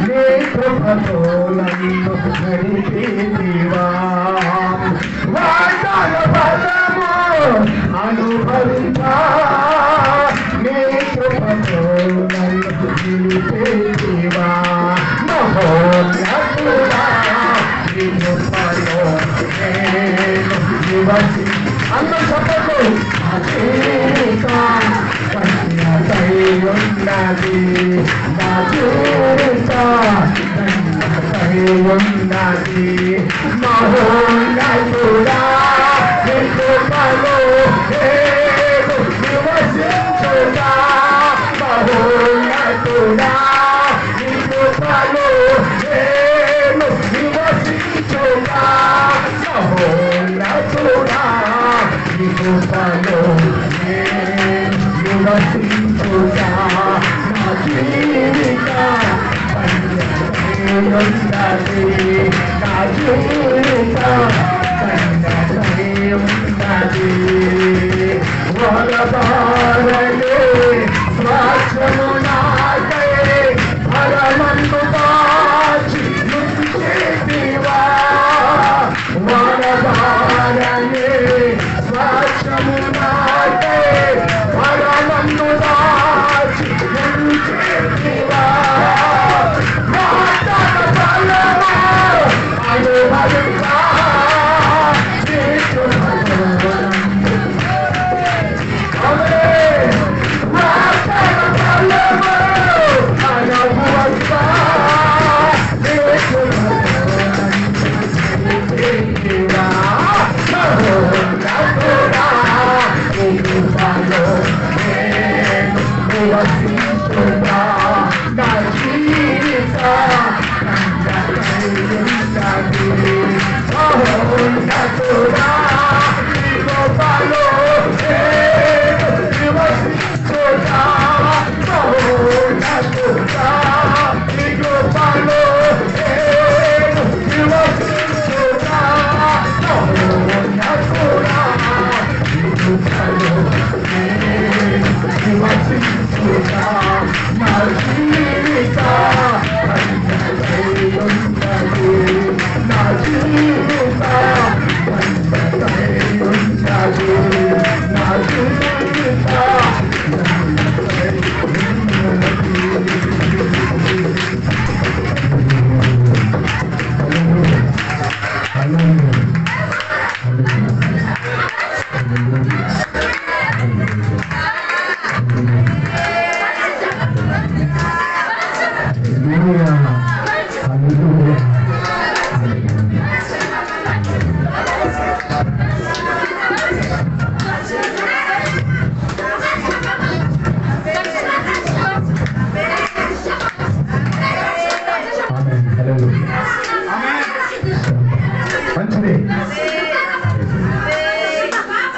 నీ కృపతో నన్ను నడిపితివా వాగ్దాన ఫలము అనుభవింపా నీ కృపతో నన్ను నిలిపేతివా మహోన్నతుడా నీ కృపలో నేను నివసి అందరూ చెప్పండి ఉన్నది నా ఉన్నది మహోన్నతుడా నీ కృపలో నేను నివసించుగా మహోన్నతుడా నీ కృపలో నేను నివసించుగా మహోన్నతుడా నీ కృపలో నేను నివసించుగా నా జీవిత ఉన్నది నా జీవిత ఉన్నది వరబారలే స్వాక్షము నాకై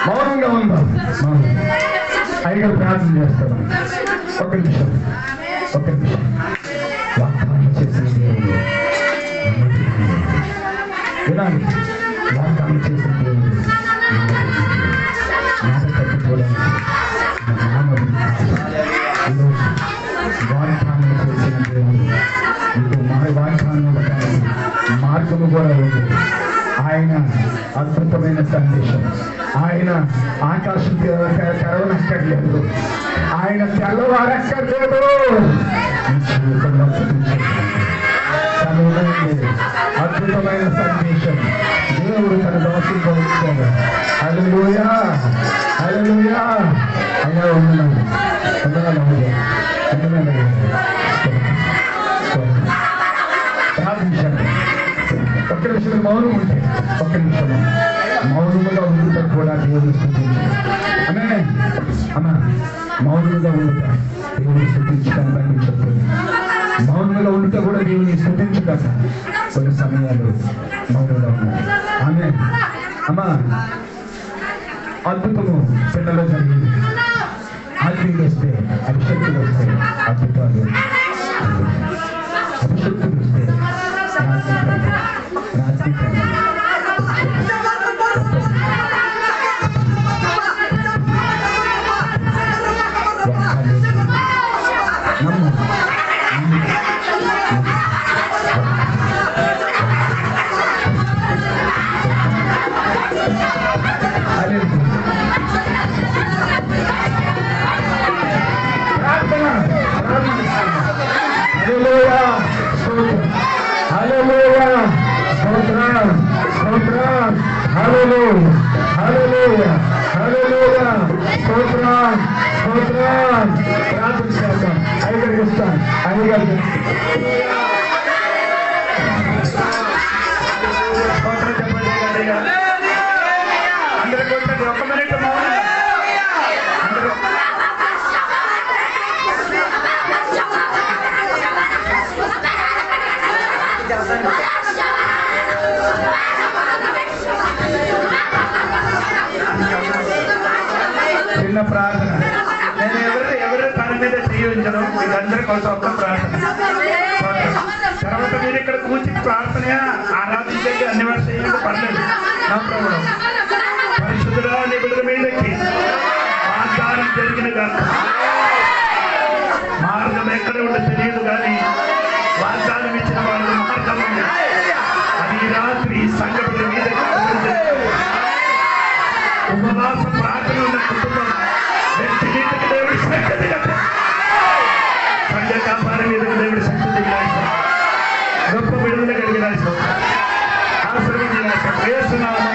మౌనంగా ఉందాం. అయ్యగారు ప్రార్థన చేస్తాను. ఒక నిమిషం వాగ్దానం చేసిన దేవుడు వినాలి. వాగ్దానం చేసిన దేవుడు మాట తప్పిపోవడానికి వాగ్దానం చేసిన దేవుడు మీకు వాగ్దానం మార్గము కూడా ఉంది. ఆయన అద్భుతమైన సందేశం. ఆయన ఆకాశం తెరవనక్కర్లేదు, ఆయన తెల్లవారక్కర్లేదు. అద్భుతమైన సందేశం దేవుడు తన దోషంతో ఇచ్చాడు. హల్లెలూయా హల్లెలూయా. అయినా ఉన్నాడు ప్రార్థించండి. ఒక్క నిమిషం మౌనం ఉంటే, ఒక్క నిమిషం మౌనముగా ఉండుట కూడా దేవుని స్తుతించు. అమ్మా మౌనముగా ఉండుట దేవుని స్తుతించడానికి చెప్తుంది. మౌనంగా ఉండుట కూడా దేవుని స్తుతించుట. కొన్ని సమయాలు మౌనంగా ఉన్నాయి. ఆమె అమ్మా అద్భుతము పిల్లలు జరిగింది. ఆత్మీయులు వస్తే అభిషక్తులు వస్తే అద్భుతాలు, అభిషక్తులు వస్తే రాత్రి చిన్న ప్రార్థన. నేను ఎవరి తన మీద చేయించను, మీరందరి కోసం ఒక్క ప్రార్థన. తర్వాత మీరు ఇక్కడ కూర్చుని ప్రార్థన ఆరాధించండి, అన్ని వారు చేయండి, పర్లేదు, నా ప్రభుత్వం. పరిశుద్ధుడా నిబుల మీదకి వాగ్దానం జరిగిన కాదు, మార్గం ఎక్కడ ఉందో తెలియదు కానీ వాగ్దానం ఇచ్చిన వాళ్ళు మార్గం ఉంది. అది రాత్రి సంఘటన మీద ఉపవాస ప్రార్థన దేవుని యొక్క యేసు నామములో